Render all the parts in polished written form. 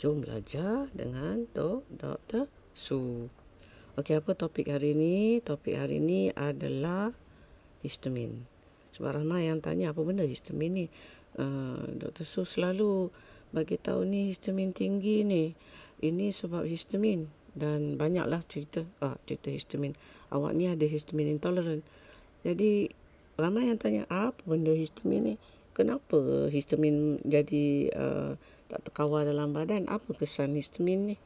Jom belajar dengan Dr. Su. Okey, apa topik hari ini? Topik hari ini adalah histamin. Sebab ramai yang tanya apa benda histamin ni. Dr. Su selalu bagi tahu ni histamin tinggi ni. Ini sebab histamin. Dan banyaklah cerita histamin. Awak ni ada histamin intolerant. Jadi ramai yang tanya apa benda histamin ni? Kenapa histamin jadi tak terkawal dalam badan? Apa kesan histamin ni?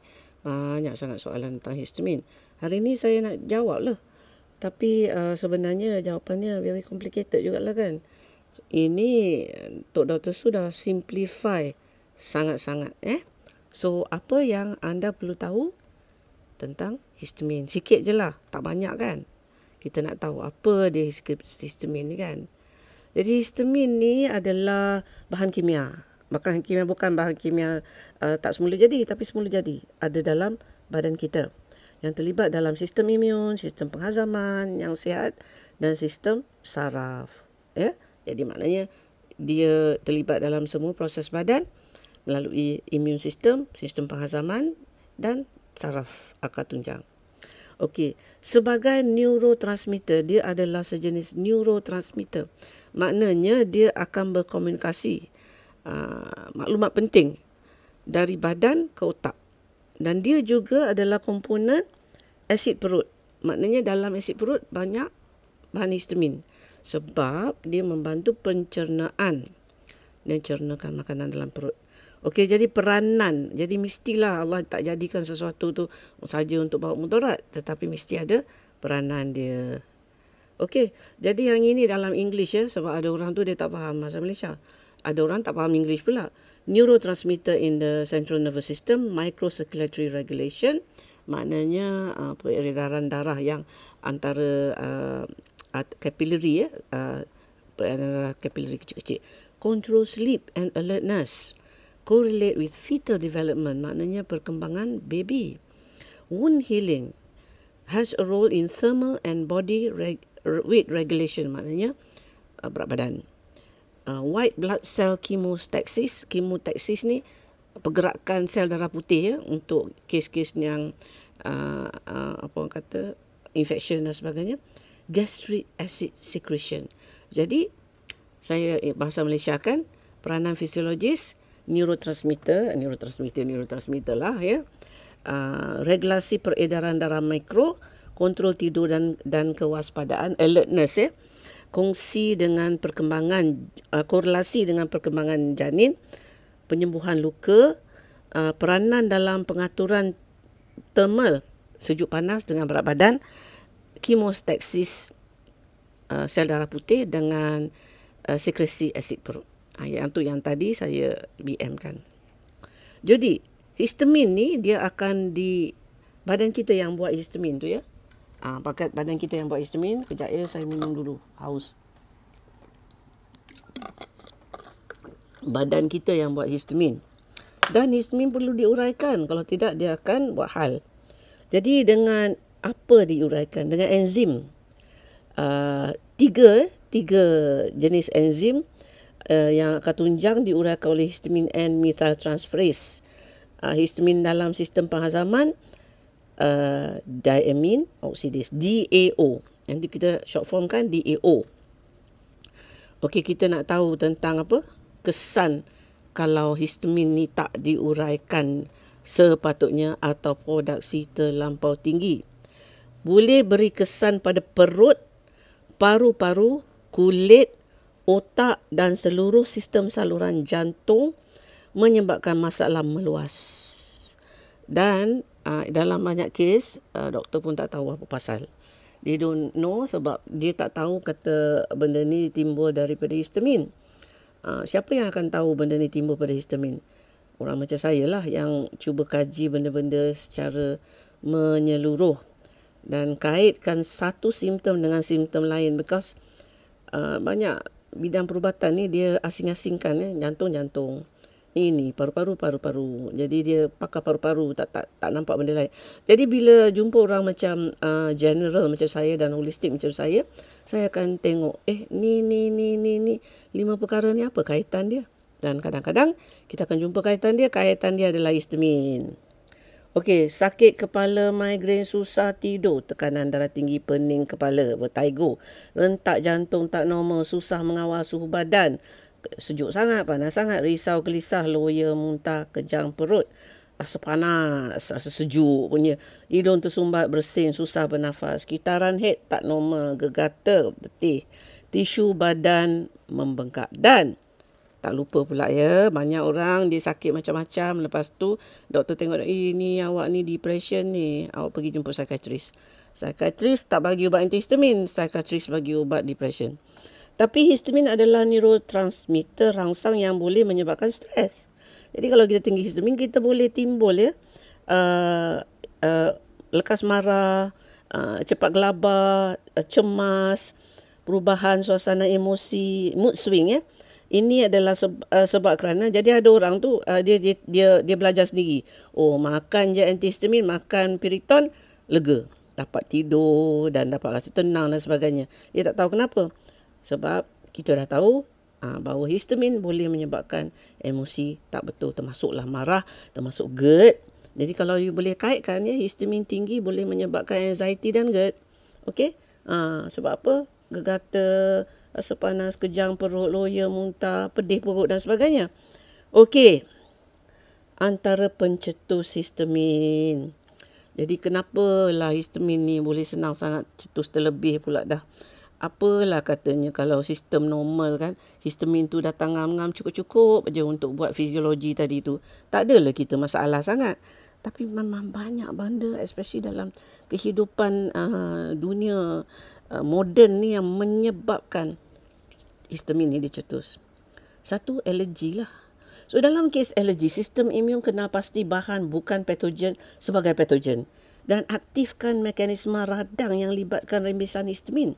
Banyak sangat soalan tentang histamin. Hari ni saya nak jawab lah. Tapi sebenarnya jawapannya very complicated jugalah kan. Ini Tok Dr. Sudah simplify sangat-sangat. So apa yang anda perlu tahu tentang histamin? Sikit je lah, tak banyak kan. Kita nak tahu apa dia histamin ni kan. Jadi histamin ni adalah bahan kimia. Bukan bahan kimia tak semula jadi, tapi semula jadi. Ada dalam badan kita. Yang terlibat dalam sistem imun, sistem penghazaman yang sihat dan sistem saraf. Jadi maknanya dia terlibat dalam semua proses badan melalui imun sistem, sistem penghazaman dan saraf akar tunjang. Okey, sebagai neurotransmitter, dia adalah sejenis neurotransmitter. Maknanya dia akan berkomunikasi maklumat penting dari badan ke otak. Dan dia juga adalah komponen asid perut. Maknanya dalam asid perut banyak bahan histamin. Sebab dia membantu pencernaan dan cernakan makanan dalam perut. Okey, jadi peranan. Jadi mestilah Allah tak jadikan sesuatu tu saja untuk bawa mudarat. Tetapi mesti ada peranan dia. Okey, jadi yang ini dalam English sebab ada orang tu dia tak faham bahasa Malaysia. Ada orang tak faham English pula. Neurotransmitter in the central nervous system, microcirculatory regulation. Maknanya peredaran darah yang antara capillary capillary kecil-kecil. Control sleep and alertness. Correlate with fetal development. Maknanya perkembangan baby. Wound healing. Has a role in thermal and body weight regulation, maknanya berat badan. White blood cell chemotaxis. Chemotaxis ni pergerakan sel darah putih untuk kes-kes yang infection dan sebagainya. Gastric acid secretion. Jadi saya bahasa Malaysia kan, peranan fisiologis neurotransmitter lah regulasi peredaran darah mikro, kontrol tidur dan kewaspadaan, alertness kongsi dengan perkembangan korelasi dengan perkembangan janin, penyembuhan luka, peranan dalam pengaturan thermal sejuk panas dengan berat badan, chemostasis sel darah putih dengan sekresi asid perut. Yang tadi saya BM kan. Jadi histamin ni dia akan di badan kita yang buat histamin tu pakat badan kita yang buat histamin. Kejap saya minum dulu, haus. Badan kita yang buat histamin. Dan histamin perlu diuraikan, kalau tidak dia akan buat hal. Jadi dengan apa diuraikan? Dengan enzim. Tiga jenis enzim yang akan tunjang diuraikan oleh histamin N methyltransferase. Histamin dalam sistem penghazaman, diamine oxidase, DAO. Nanti kita short form kan DAO. Okey, kita nak tahu tentang apa? Kesan kalau histamin ni tak diuraikan sepatutnya atau produksi terlampau tinggi. Boleh beri kesan pada perut, paru-paru, kulit, otak dan seluruh sistem saluran jantung, menyebabkan masalah meluas. Dan dalam banyak kes, doktor pun tak tahu apa pasal. They don't know sebab dia tak tahu kata benda ni timbul daripada histamin. Siapa yang akan tahu benda ni timbul pada histamin? Orang macam saya lah yang cuba kaji benda-benda secara menyeluruh dan kaitkan satu simptom dengan simptom lain, because banyak bidang perubatan ni dia asing-asingkan jantung-jantung. Ini paru-paru. Jadi dia pakar paru-paru, tak nampak benda lain. Jadi bila jumpa orang macam general macam saya dan holistik macam saya akan tengok ni 5 perkara ni apa kaitan dia? Dan kadang-kadang kita akan jumpa kaitan dia adalah histamin. Okey, sakit kepala, migrain, susah tidur, tekanan darah tinggi, pening kepala, vertigo, rentak jantung tak normal, susah mengawal suhu badan, sejuk sangat, panas sangat, risau, gelisah, loya, muntah, kejang perut, rasa panas, rasa sejuk punya, hidung tersumbat, bersin, susah bernafas, kitaran head tak normal, gegata, letih, tisu badan membengkak. Dan tak lupa pula ya, banyak orang dia sakit macam-macam. Lepas tu doktor tengok, ni awak ni depression ni, awak pergi jumpa psikiatris. Psikiatris tak bagi ubat antihistamin, psikiatris bagi ubat depression. Tapi histamin adalah neurotransmitter rangsang yang boleh menyebabkan stres. Jadi kalau kita tinggi histamin, kita boleh timbul lekas marah, cepat gelabah, cemas, perubahan suasana emosi, mood swing ya. Ini adalah sebab kerana jadi ada orang tu dia belajar sendiri. Oh, makan je antihistamin, makan Piriton, lega, dapat tidur dan dapat rasa tenang dan sebagainya. Dia tak tahu kenapa. Sebab kita dah tahu bahawa histamin boleh menyebabkan emosi tak betul, termasuklah marah, termasuk GERD. Jadi kalau you boleh kaitkan ya, histamin tinggi boleh menyebabkan anxiety dan GERD. Okey? Sebab apa? Gegata, rasa panas, kejang perut, loya, muntah, pedih perut dan sebagainya. Okey. Antara pencetus histamin. Jadi kenapalah histamin ni boleh senang sangat cetus terlebih pula dah. Apalah katanya kalau sistem normal kan, histamin tu datang ngam-ngam cukup-cukup je untuk buat fiziologi tadi tu. Tak adalah kita masalah sangat. Tapi memang banyak benda, especially dalam kehidupan dunia moden ni yang menyebabkan histamin ni dicetus. Satu, alergi lah. So dalam kes alergi, sistem imun kena pasti bahan bukan patogen sebagai patogen dan aktifkan mekanisme radang yang libatkan rembesan histamin.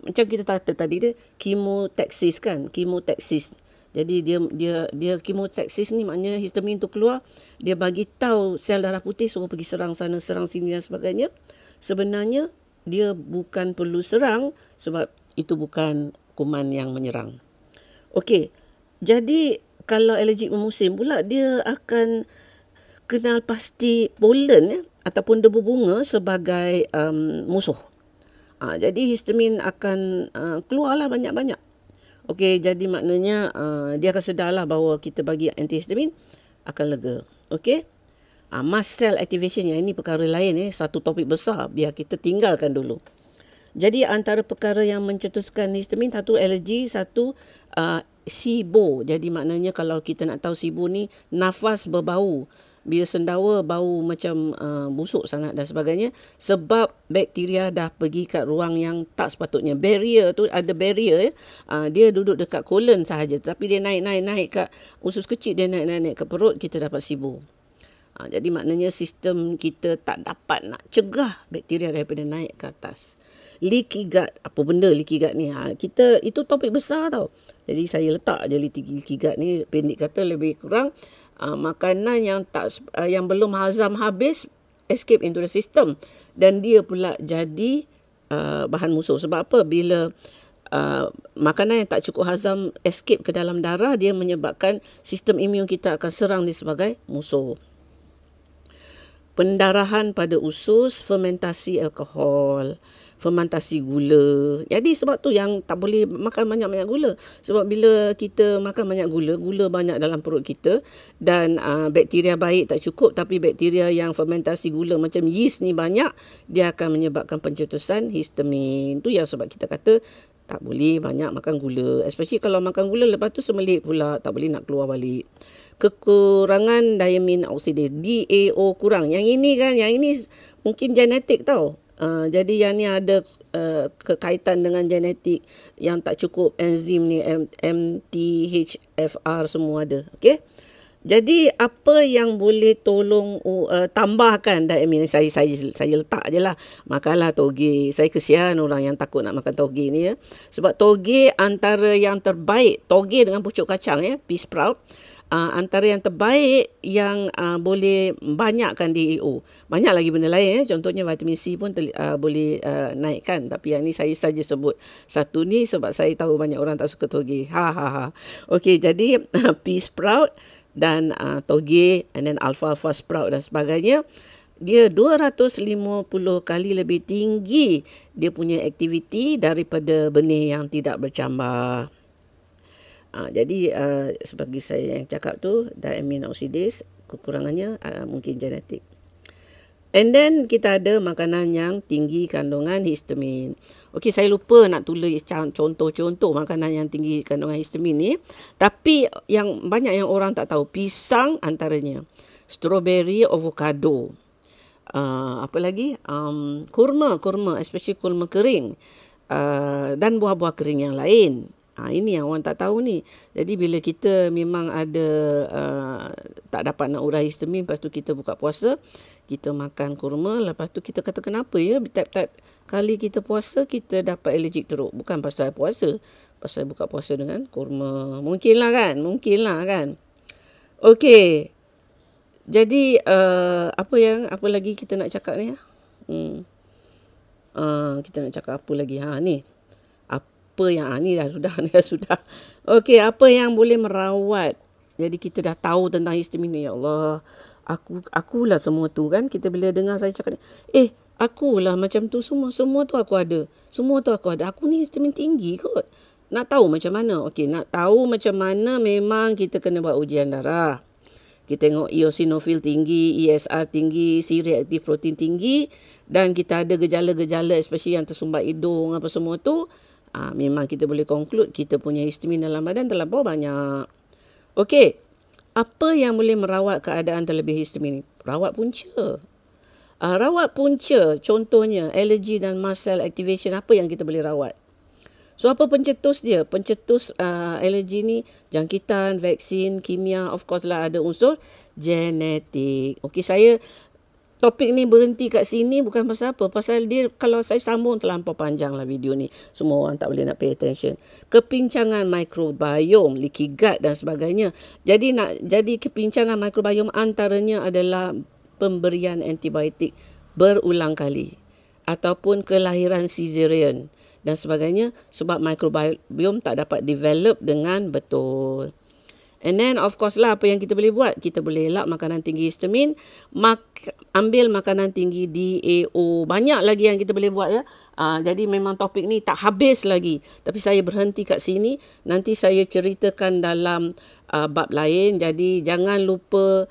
Macam kita kata tadi dia kemotaxis kan, kemotaxis. Jadi dia kemotaxis ni maknanya histamin tu keluar, dia bagi tahu sel darah putih suruh pergi serang sana, serang sini dan sebagainya. Sebenarnya dia bukan perlu serang sebab itu bukan kuman yang menyerang. Okey. Jadi kalau alergik bermusim pula dia akan kenal pasti polen ataupun debu bunga sebagai musuh. Jadi histamin akan keluarlah banyak-banyak. Okey, jadi maknanya dia akan sedarlah bahawa kita bagi antihistamin akan lega. Okey. Mast cell activation yang ini perkara lain satu topik besar, biar kita tinggalkan dulu. Jadi antara perkara yang mencetuskan histamin, satu alergi, satu SIBO. Jadi maknanya kalau kita nak tahu SIBO ni, nafas berbau. Bila sendawa bau macam busuk sangat dan sebagainya, sebab bakteria dah pergi kat ruang yang tak sepatutnya. Barrier tu ada barrier dia duduk dekat kolon sahaja, tapi dia naik kat usus kecil, dia naik ke perut, kita dapat SIBO. Jadi maknanya sistem kita tak dapat nak cegah bakteria daripada naik ke atas. Leaky gut, apa benda leaky gut ni? Kita itu topik besar tau. Jadi saya letak je leaky gut ni, pendek kata lebih kurang makanan yang belum hazam habis escape into the system, dan dia pula jadi bahan musuh. Sebab apa? Bila makanan yang tak cukup hazam escape ke dalam darah, dia menyebabkan sistem imun kita akan serang dia sebagai musuh. Pendarahan pada usus, fermentasi alkohol, fermentasi gula. Jadi sebab tu yang tak boleh makan banyak-banyak gula. Sebab bila kita makan banyak gula, gula banyak dalam perut kita dan bakteria baik tak cukup, tapi bakteria yang fermentasi gula macam yeast ni banyak, dia akan menyebabkan pencetusan histamin. Tu yang sebab kita kata tak boleh banyak makan gula. Especially kalau makan gula lepas tu semelik pula, tak boleh nak keluar balik. Kekurangan diamin oksidase, DAO kurang. Yang ini mungkin genetik tau. Jadi yang ni ada kekaitan dengan genetik yang tak cukup enzim ni, MTHFR semua ada. Okey. Jadi apa yang boleh tolong tambahkan diamin? Saya letak je lah. Makanlah toge. Saya kesian orang yang takut nak makan toge ni ya. Sebab toge antara yang terbaik, toge dengan pucuk kacang pea sprout, antara yang terbaik yang boleh banyakkan DAO. Banyak lagi benda lain, contohnya vitamin C pun boleh naikkan, tapi yang ni saya saja sebut satu ni sebab saya tahu banyak orang tak suka toge. Okey, jadi pea sprout dan toge, and then alfalfa sprout dan sebagainya, dia 250 kali lebih tinggi dia punya aktiviti daripada benih yang tidak bercambah. Jadi sebagai saya yang cakap tu, diamine oxidase kekurangannya mungkin genetik. And then kita ada makanan yang tinggi kandungan histamin. Okey, saya lupa nak tulis contoh-contoh makanan yang tinggi kandungan histamin ni. Tapi yang banyak yang orang tak tahu, pisang antaranya, strawberry, avocado. Apa lagi? Kurma, especially kurma kering. Dan buah-buah kering yang lain. Ini yang orang tak tahu ni. Jadi bila kita memang ada tak dapat nak urai histamin, lepas tu kita buka puasa, kita makan kurma, lepas tu kita kata kenapa ya tiap-tiap kali kita puasa kita dapat allergic teruk. Bukan pasal puasa, pasal buka puasa dengan kurma. Mungkinlah kan. Okey. Jadi apa lagi kita nak cakap ni? Kita nak cakap apa lagi? Ni. Apa yang ni dah sudah. Okey, apa yang boleh merawat? Jadi kita dah tahu tentang histamin ni. Ya Allah, akulah semua tu kan. Kita bila dengar saya cakap ni, akulah macam tu semua tu aku ada. Aku ni histamin tinggi kot. Nak tahu macam mana? Okey, nak tahu macam mana memang kita kena buat ujian darah. Kita tengok eosinofil tinggi, ESR tinggi, C-reactive protein tinggi, dan kita ada gejala-gejala especially yang tersumbat hidung apa semua tu, memang kita boleh conclude kita punya histamin dalam badan terlampau banyak. Okey, apa yang boleh merawat keadaan terlebih histamin? Rawat punca. Rawat punca, contohnya alergi dan mast cell activation, apa yang kita boleh rawat? So, apa pencetus dia? Pencetus alergi ni, jangkitan, vaksin, kimia, of course lah ada unsur genetik. Okey, topik ni berhenti kat sini bukan pasal apa. Pasal dia, kalau saya sambung terlampau panjang lah video ni. Semua orang tak boleh nak pay attention. Kepincangan microbiome, leaky gut dan sebagainya. Jadi kepincangan microbiome antaranya adalah pemberian antibiotik berulang kali. Ataupun kelahiran caesarean dan sebagainya. Sebab microbiome tak dapat develop dengan betul. And then of course lah apa yang kita boleh buat? Kita boleh elak makanan tinggi histamin, ambil makanan tinggi DAO. Banyak lagi yang kita boleh buat ya. Jadi memang topik ni tak habis lagi. Tapi saya berhenti kat sini. Nanti saya ceritakan dalam bab lain. Jadi jangan lupa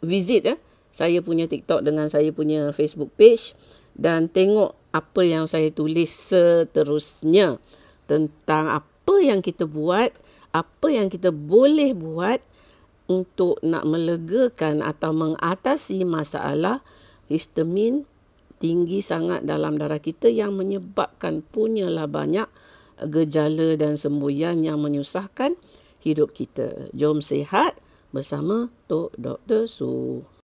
visit saya punya TikTok dengan saya punya Facebook page. Dan tengok apa yang saya tulis seterusnya tentang apa yang kita buat, apa yang kita boleh buat untuk nak melegakan atau mengatasi masalah histamin tinggi sangat dalam darah kita yang menyebabkan punyalah banyak gejala dan semboyan yang menyusahkan hidup kita. Jom sihat bersama Tok Dr. Su.